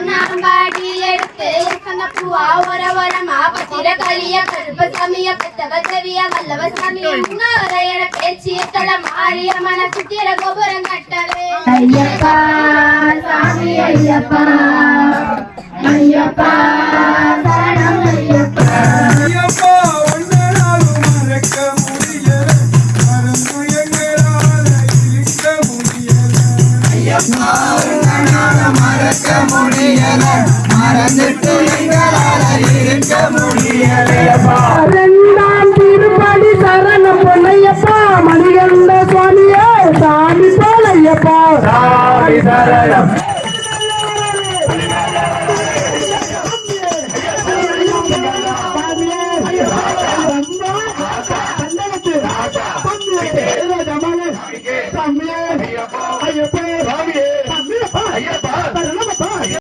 நாம்பாடி எடுத்து பூவா ஒரு ஓரமா பத்திர களிய கருப்ப சாமிய பெத்தவ தேவிய வல்லவ சாமிய முன்னோரையட பேச்சு தல மாறிய மன சுத்திர கோபுரம் கட்டவே ஐயப்பா சாமி ஐயப்பா ஐயப்பா சரணம் ஐயப்பா ஐயப்பா ஒன்னாலும் மறக்க முடியல மறந்து எங்களால இருக்க முடியல ஐயப்பா ஒன்னாலும் மறக்க முடியல மறந்துட்டு எங்களால இருக்க முடியல ரெண்டாம் திருப்படி சரணம் பொன்னையப்பா மணிகண்ட சுவாமியே சாமி போலையப்பா சாமி சரணம்